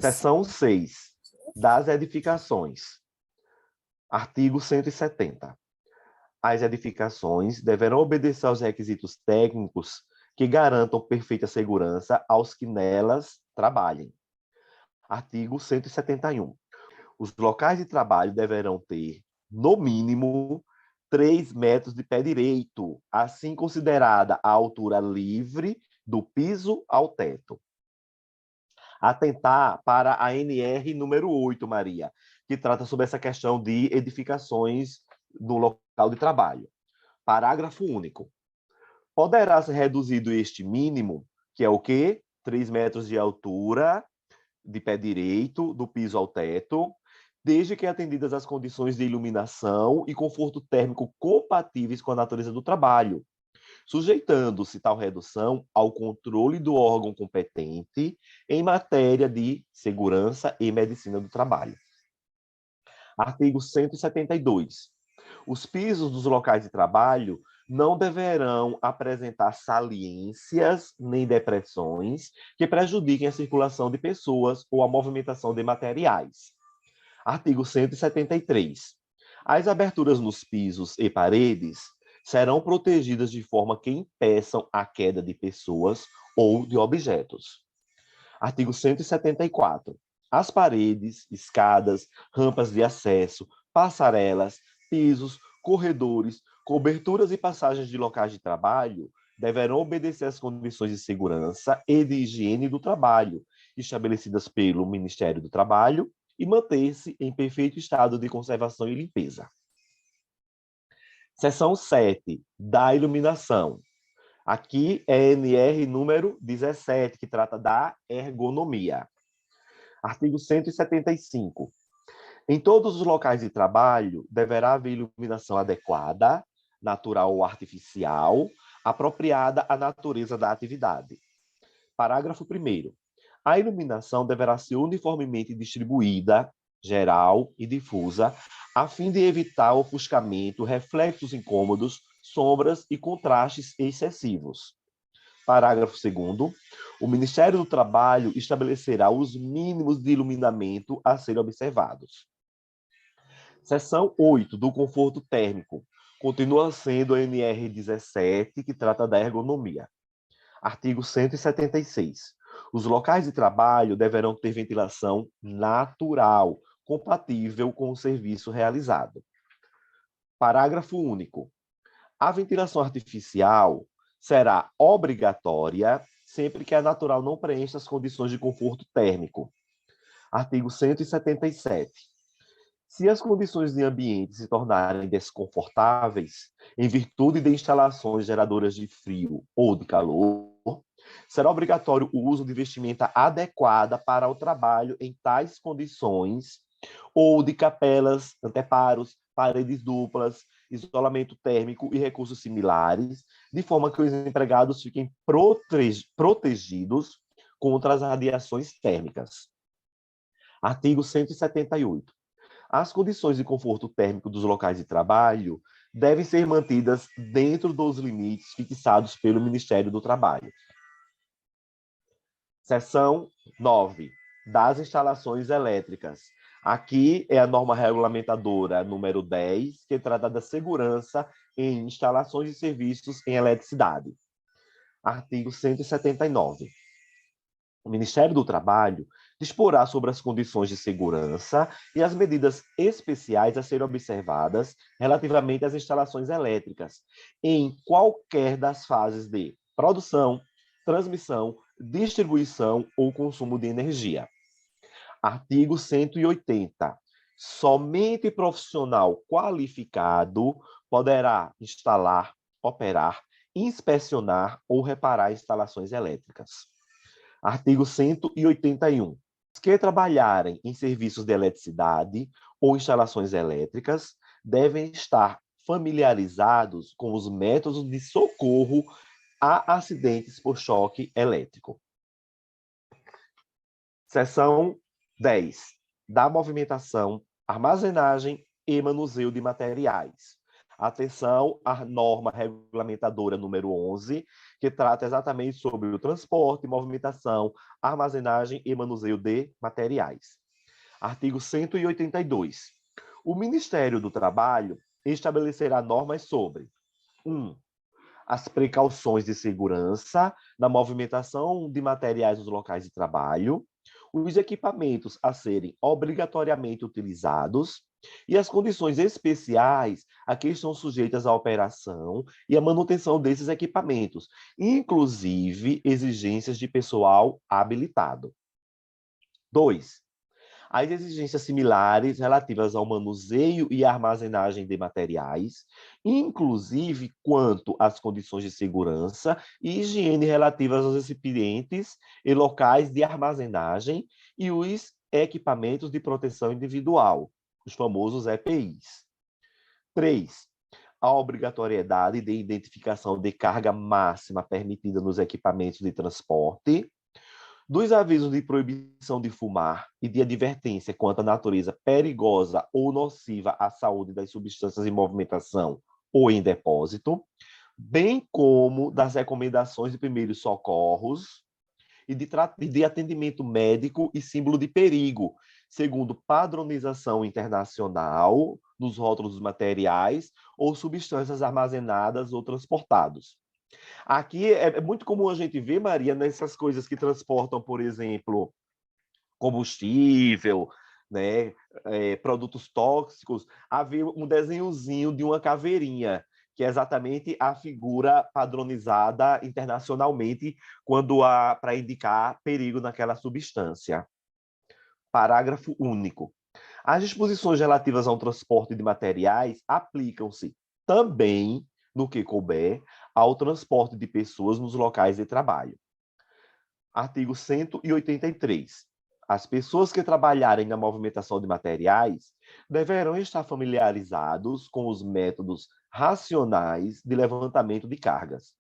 Seção 6. Das edificações. Artigo 170. As edificações deverão obedecer aos requisitos técnicos que garantam perfeita segurança aos que nelas trabalhem. Artigo 171. Os locais de trabalho deverão ter, no mínimo, 3 metros de pé direito, assim considerada a altura livre do piso ao teto. Atentar para a NR número 8, Maria, que trata sobre essa questão de edificações no local de trabalho. Parágrafo único. Poderá ser reduzido este mínimo, que é o quê? 3 metros de altura de pé direito, do piso ao teto, desde que atendidas as condições de iluminação e conforto térmico compatíveis com a natureza do trabalho, sujeitando-se tal redução ao controle do órgão competente em matéria de segurança e medicina do trabalho. Artigo 172. Os pisos dos locais de trabalho não deverão apresentar saliências nem depressões que prejudiquem a circulação de pessoas ou a movimentação de materiais. Artigo 173. As aberturas nos pisos e paredes serão protegidas de forma que impeçam a queda de pessoas ou de objetos. Artigo 174. As paredes, escadas, rampas de acesso, passarelas, pisos, corredores, coberturas e passagens de locais de trabalho deverão obedecer às condições de segurança e de higiene do trabalho estabelecidas pelo Ministério do Trabalho e manter-se em perfeito estado de conservação e limpeza. Seção 7, da iluminação. Aqui é NR número 17, que trata da ergonomia. Artigo 175. Em todos os locais de trabalho, deverá haver iluminação adequada, natural ou artificial, apropriada à natureza da atividade. Parágrafo 1º. A iluminação deverá ser uniformemente distribuída, geral e difusa, a fim de evitar ofuscamento, reflexos incômodos, sombras e contrastes excessivos. Parágrafo 2º. O Ministério do Trabalho estabelecerá os mínimos de iluminamento a serem observados. Seção 8, do conforto térmico. Continua sendo a NR 17, que trata da ergonomia. Artigo 176. Os locais de trabalho deverão ter ventilação natural, compatível com o serviço realizado. Parágrafo único. A ventilação artificial será obrigatória sempre que a natural não preencha as condições de conforto térmico. Artigo 177. Se as condições de ambiente se tornarem desconfortáveis, em virtude de instalações geradoras de frio ou de calor, será obrigatório o uso de vestimenta adequada para o trabalho em tais condições, ou de capelas, anteparos, paredes duplas, isolamento térmico e recursos similares, de forma que os empregados fiquem protegidos contra as radiações térmicas. Artigo 178. As condições de conforto térmico dos locais de trabalho devem ser mantidas dentro dos limites fixados pelo Ministério do Trabalho. Seção 9, das instalações elétricas. Aqui é a norma regulamentadora número 10, que trata da segurança em instalações e serviços em eletricidade. Artigo 179. O Ministério do Trabalho disporá sobre as condições de segurança e as medidas especiais a serem observadas relativamente às instalações elétricas, em qualquer das fases de produção, transmissão, distribuição ou consumo de energia. Artigo 180. Somente profissional qualificado poderá instalar, operar, inspecionar ou reparar instalações elétricas. Artigo 181. Os que trabalharem em serviços de eletricidade ou instalações elétricas devem estar familiarizados com os métodos de socorro a acidentes por choque elétrico. Seção 10. Da movimentação, armazenagem e manuseio de materiais. Atenção à norma regulamentadora número 11, que trata exatamente sobre o transporte, movimentação, armazenagem e manuseio de materiais. Artigo 182. O Ministério do Trabalho estabelecerá normas sobre 1. As precauções de segurança na movimentação de materiais nos locais de trabalho, os equipamentos a serem obrigatoriamente utilizados e as condições especiais a que estão sujeitas à operação e à manutenção desses equipamentos, inclusive exigências de pessoal habilitado. 2. As exigências similares relativas ao manuseio e armazenagem de materiais, inclusive quanto às condições de segurança e higiene relativas aos recipientes e locais de armazenagem e os equipamentos de proteção individual, os famosos EPIs. 3. A obrigatoriedade de identificação de carga máxima permitida nos equipamentos de transporte, dos avisos de proibição de fumar e de advertência quanto à natureza perigosa ou nociva à saúde das substâncias em movimentação ou em depósito, bem como das recomendações de primeiros socorros e de atendimento médico e símbolo de perigo, segundo padronização internacional dos rótulos dos materiais ou substâncias armazenadas ou transportados. Aqui é muito comum a gente ver, Maria, nessas coisas que transportam, por exemplo, combustível, né, produtos tóxicos, haver um desenhozinho de uma caveirinha, que é exatamente a figura padronizada internacionalmente para indicar perigo naquela substância. Parágrafo único. As disposições relativas ao transporte de materiais aplicam-se também, no que couber, ao transporte de pessoas nos locais de trabalho. Artigo 183. As pessoas que trabalharem na movimentação de materiais deverão estar familiarizados com os métodos racionais de levantamento de cargas.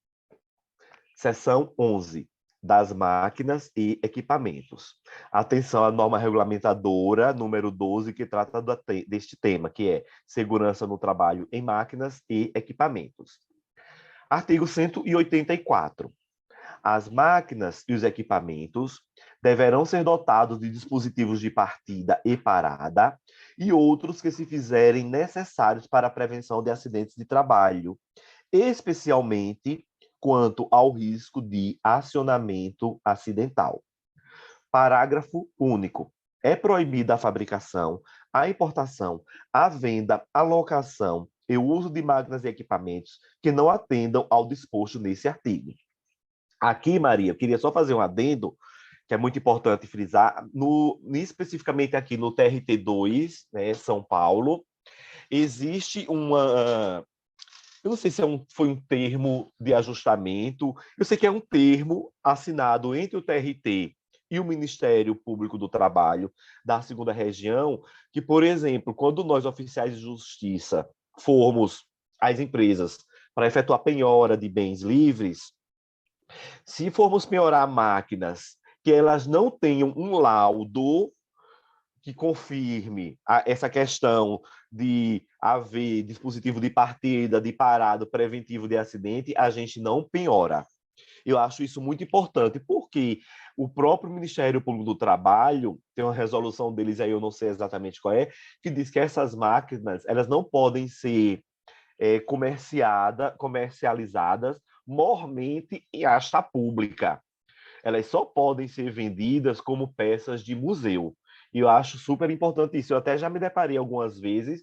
Seção 11. Das máquinas e equipamentos. Atenção à norma regulamentadora número 12, que trata deste tema, que é segurança no trabalho em máquinas e equipamentos. Artigo 184. As máquinas e os equipamentos deverão ser dotados de dispositivos de partida e parada e outros que se fizerem necessários para a prevenção de acidentes de trabalho, especialmente quanto ao risco de acionamento acidental. Parágrafo único. É proibida a fabricação, a importação, a venda, a locação e o uso de máquinas e equipamentos que não atendam ao disposto nesse artigo. Aqui, Maria, eu queria só fazer um adendo, que é muito importante frisar, especificamente aqui no TRT2, né, São Paulo, existe uma... Eu não sei se foi um termo de ajustamento, eu sei que é um termo assinado entre o TRT e o Ministério Público do Trabalho da segunda região, que, por exemplo, quando nós, oficiais de justiça, formos às empresas para efetuar penhora de bens livres, se formos penhorar máquinas que elas não tenham um laudo que confirme essa questão de haver dispositivo de partida, de parado preventivo de acidente, a gente não penhora. Eu acho isso muito importante, porque o próprio Ministério Público do Trabalho tem uma resolução deles, aí eu não sei exatamente qual é, que diz que essas máquinas elas não podem ser comercializadas mormente em asta pública. Elas só podem ser vendidas como peças de museu. E eu acho super importante isso. Eu até já me deparei algumas vezes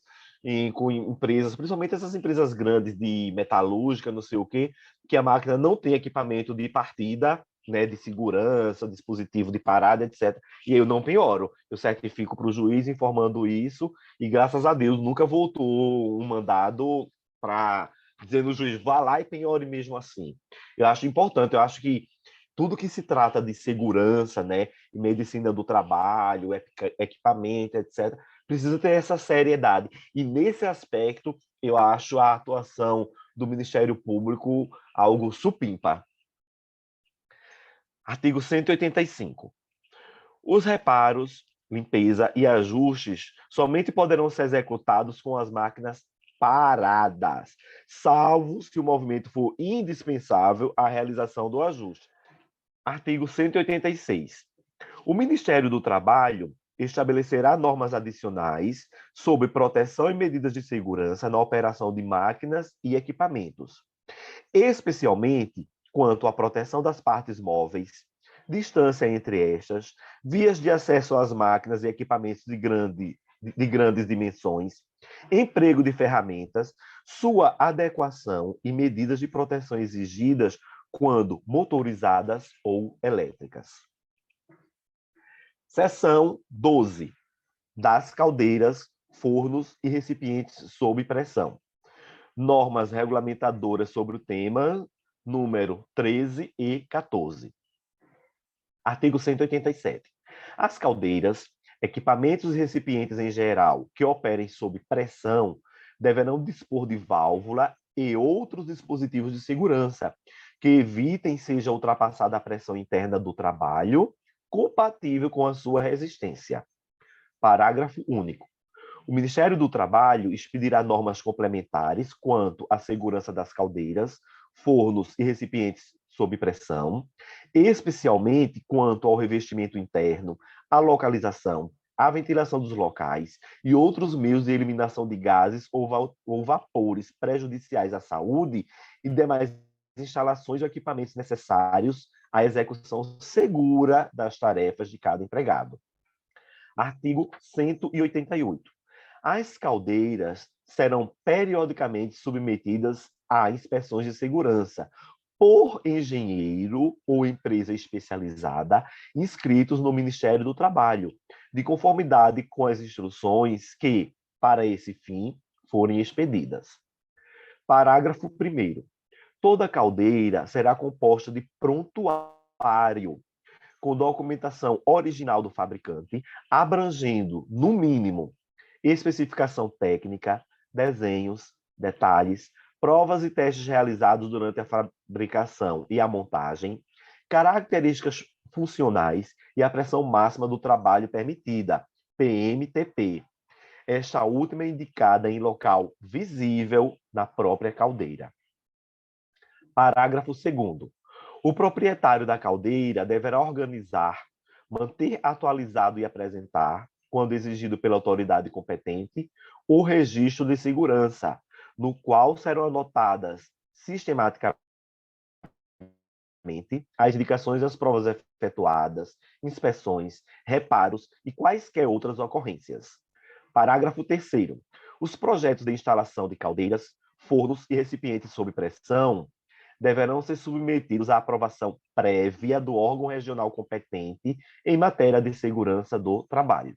com empresas, principalmente essas empresas grandes de metalúrgica, não sei o quê, que a máquina não tem equipamento de partida, né, de segurança, dispositivo de parada, etc. E eu não penhoro. Eu certifico para o juiz informando isso e, graças a Deus, nunca voltou um mandado para dizer no juiz, vá lá e penhore mesmo assim. Eu acho importante, eu acho que tudo que se trata de segurança, né, medicina do trabalho, equipamento, etc., precisa ter essa seriedade. E nesse aspecto, eu acho a atuação do Ministério Público algo supimpa. Artigo 185. Os reparos, limpeza e ajustes somente poderão ser executados com as máquinas paradas, salvo se o movimento for indispensável à realização do ajuste. Artigo 186. O Ministério do Trabalho estabelecerá normas adicionais sobre proteção e medidas de segurança na operação de máquinas e equipamentos, especialmente quanto à proteção das partes móveis, distância entre estas, vias de acesso às máquinas e equipamentos de grandes dimensões, emprego de ferramentas, sua adequação e medidas de proteção exigidas quando motorizadas ou elétricas. Seção 12. Das caldeiras, fornos e recipientes sob pressão. Normas regulamentadoras sobre o tema, número 13 e 14. Artigo 187. As caldeiras, equipamentos e recipientes em geral que operem sob pressão deverão dispor de válvula e outros dispositivos de segurança que evitem seja ultrapassada a pressão interna do trabalho compatível com a sua resistência. Parágrafo único. O Ministério do Trabalho expedirá normas complementares quanto à segurança das caldeiras, fornos e recipientes sob pressão, especialmente quanto ao revestimento interno, à localização, à ventilação dos locais e outros meios de eliminação de gases ou vapores prejudiciais à saúde e demais instalações ou equipamentos necessários à execução segura das tarefas de cada empregado. Artigo 188. As caldeiras serão periodicamente submetidas a inspeções de segurança por engenheiro ou empresa especializada inscritos no Ministério do Trabalho, de conformidade com as instruções que, para esse fim, forem expedidas. Parágrafo 1º. Toda caldeira será composta de prontuário, com documentação original do fabricante, abrangendo, no mínimo, especificação técnica, desenhos, detalhes, provas e testes realizados durante a fabricação e a montagem, características funcionais e a pressão máxima do trabalho permitida, PMTP. Esta última é indicada em local visível na própria caldeira. Parágrafo 2º. O proprietário da caldeira deverá organizar, manter atualizado e apresentar, quando exigido pela autoridade competente, o registro de segurança, no qual serão anotadas sistematicamente as indicações das provas efetuadas, inspeções, reparos e quaisquer outras ocorrências. Parágrafo 3º. Os projetos de instalação de caldeiras, fornos e recipientes sob pressão deverão ser submetidos à aprovação prévia do órgão regional competente em matéria de segurança do trabalho.